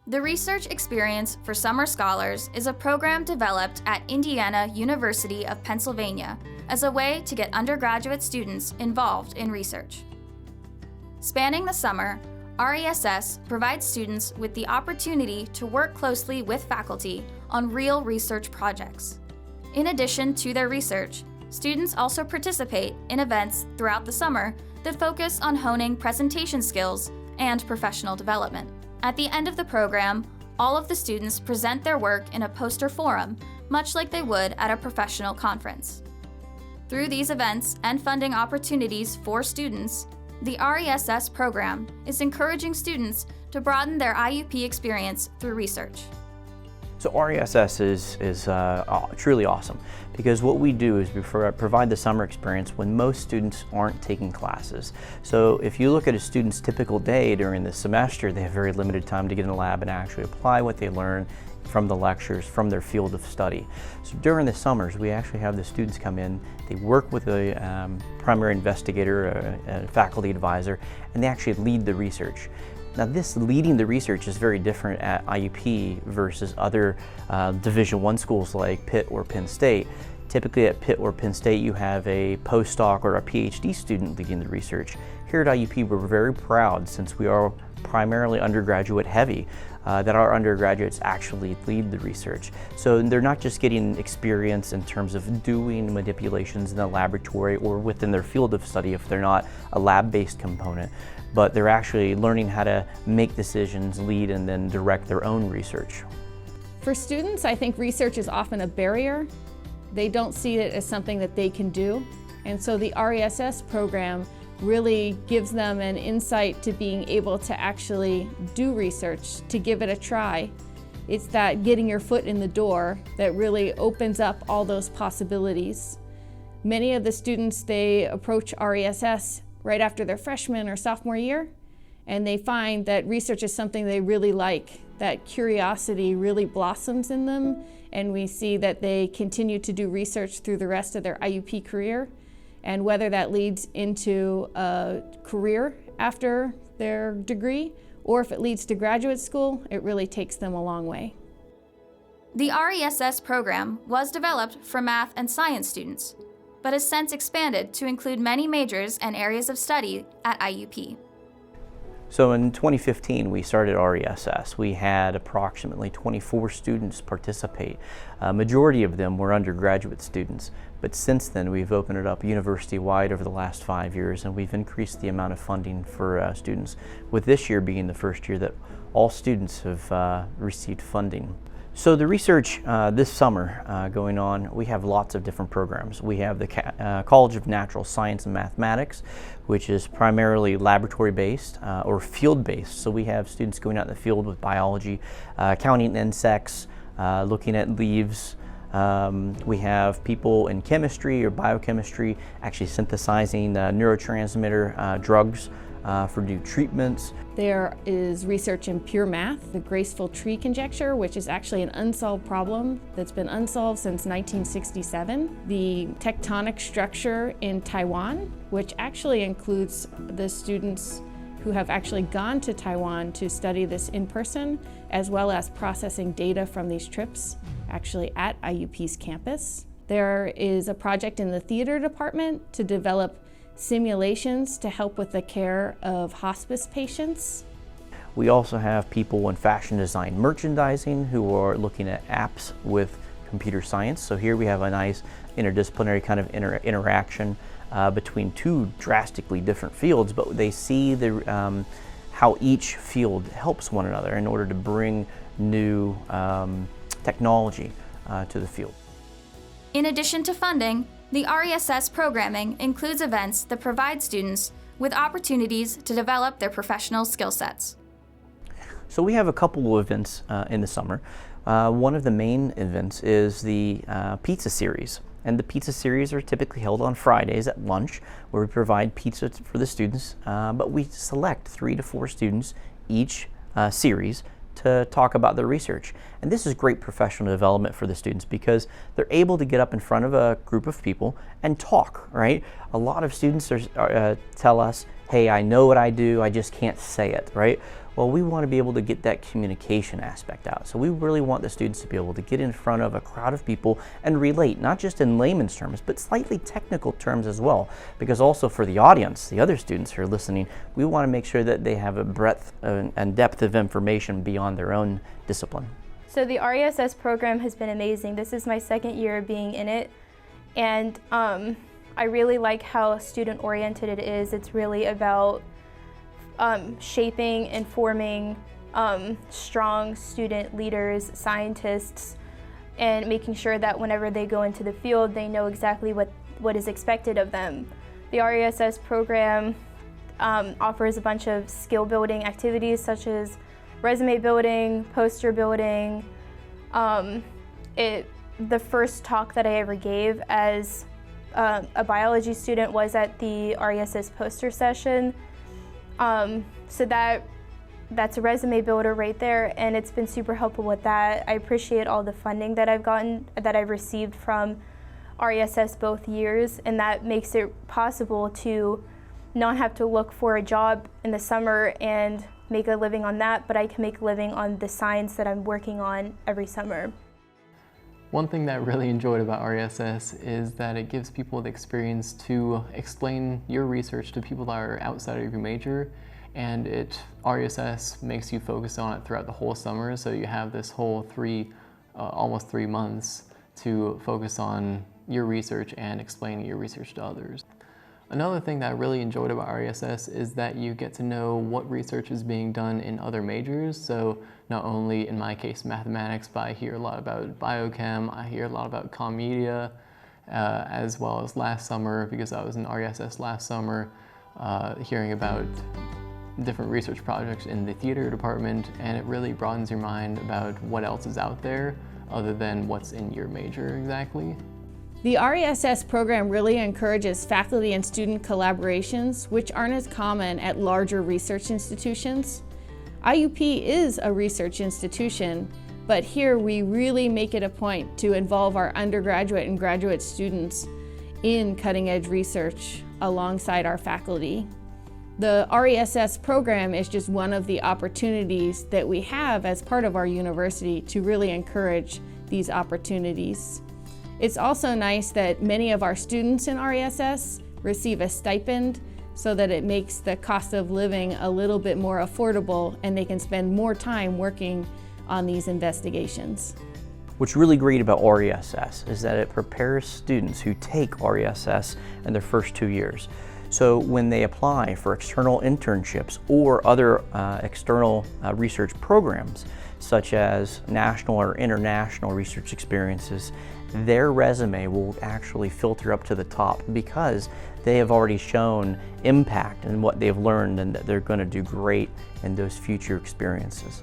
The Research Experience for Summer Scholars is a program developed at Indiana University of Pennsylvania as a way to get undergraduate students involved in research. Spanning the summer, RESS provides students with the opportunity to work closely with faculty on real research projects. In addition to their research, students also participate in events throughout the summer that focus on honing presentation skills and professional development. At the end of the program, all of the students present their work in a poster forum, much like they would at a professional conference. Through these events and funding opportunities for students, the RESS program is encouraging students to broaden their IUP experience through research. So RESS is truly awesome because what we do is we provide the summer experience when most students aren't taking classes. So if you look at a student's typical day during the semester, they have very limited time to get in the lab and actually apply what they learn from the lectures, from their field of study. So during the summers, we actually have the students come in, they work with a primary investigator, a faculty advisor, and they actually lead the research. Now this leading the research is very different at IUP versus other Division I schools like Pitt or Penn State. Typically at Pitt or Penn State you have a postdoc or a PhD student leading the research. Here at IUP we're very proud, since we are primarily undergraduate heavy, that our undergraduates actually lead the research. So they're not just getting experience in terms of doing manipulations in the laboratory or within their field of study if they're not a lab-based component, but they're actually learning how to make decisions, lead, and then direct their own research. For students, I think research is often a barrier. They don't see it as something that they can do. And so the RESS program really gives them an insight to being able to actually do research, to give it a try. It's that getting your foot in the door that really opens up all those possibilities. Many of the students, they approach RESS right after their freshman or sophomore year, and they find that research is something they really like. That curiosity really blossoms in them, and we see that they continue to do research through the rest of their IUP career. And whether that leads into a career after their degree, or if it leads to graduate school, it really takes them a long way. The RESS program was developed for math and science students, but has since expanded to include many majors and areas of study at IUP. So in 2015 we started RESS. We had approximately 24 students participate. A majority of them were undergraduate students, but since then we've opened it up university-wide over the last 5 years, and we've increased the amount of funding for students, with this year being the first year that all students have received funding. So the research this summer going on, we have lots of different programs. We have the College of Natural Science and Mathematics, which is primarily laboratory-based or field-based. So we have students going out in the field with biology, counting insects, looking at leaves. We have people in chemistry or biochemistry actually synthesizing neurotransmitter drugs for new treatments. There is research in pure math, the graceful tree conjecture, which is actually an unsolved problem that's been unsolved since 1967. The tectonic structure in Taiwan, which actually includes the students who have actually gone to Taiwan to study this in person, as well as processing data from these trips actually at IUP's campus. There is a project in the theater department to develop simulations to help with the care of hospice patients. We also have people in fashion design merchandising who are looking at apps with computer science. So here we have a nice interdisciplinary kind of interaction between two drastically different fields, but they see how each field helps one another in order to bring new technology to the field. In addition to funding, the RESS programming includes events that provide students with opportunities to develop their professional skill sets. So we have a couple of events in the summer. One of the main events is the pizza series. And the pizza series are typically held on Fridays at lunch, where we provide pizza for the students, but we select 3 to 4 students each series to talk about their research. And this is great professional development for the students because they're able to get up in front of a group of people and talk, right? A lot of students tell us hey, I know what I do, I just can't say it, right? Well, we want to be able to get that communication aspect out. So we really want the students to be able to get in front of a crowd of people and relate, not just in layman's terms, but slightly technical terms as well. Because also for the audience, the other students who are listening, we want to make sure that they have a breadth and depth of information beyond their own discipline. So the RESS program has been amazing. This is my second year being in it, and I really like how student-oriented it is. It's really about shaping and forming strong student leaders, scientists, and making sure that whenever they go into the field, they know exactly what is expected of them. The RESS program offers a bunch of skill-building activities such as resume building, poster building. The first talk that I ever gave as a biology student was at the RESS poster session. So that's a resume builder right there, and it's been super helpful with that. I appreciate all the funding that I've received from RESS both years, and that makes it possible to not have to look for a job in the summer and make a living on that, but I can make a living on the science that I'm working on every summer. One thing that I really enjoyed about RESS is that it gives people the experience to explain your research to people that are outside of your major, and RESS makes you focus on it throughout the whole summer, so you have this whole almost 3 months to focus on your research and explaining your research to others. Another thing that I really enjoyed about RESS is that you get to know what research is being done in other majors. So not only, in my case, mathematics, but I hear a lot about biochem, I hear a lot about comm media, as well as last summer, because I was in RESS last summer, hearing about different research projects in the theater department, and it really broadens your mind about what else is out there other than what's in your major exactly. The RESS program really encourages faculty and student collaborations, which aren't as common at larger research institutions. IUP is a research institution, but here we really make it a point to involve our undergraduate and graduate students in cutting-edge research alongside our faculty. The RESS program is just one of the opportunities that we have as part of our university to really encourage these opportunities. It's also nice that many of our students in RESS receive a stipend so that it makes the cost of living a little bit more affordable and they can spend more time working on these investigations. What's really great about RESS is that it prepares students who take RESS in their first 2 years. So when they apply for external internships or other external research programs, such as national or international research experiences, their resume will actually filter up to the top because they have already shown impact in what they've learned and that they're going to do great in those future experiences.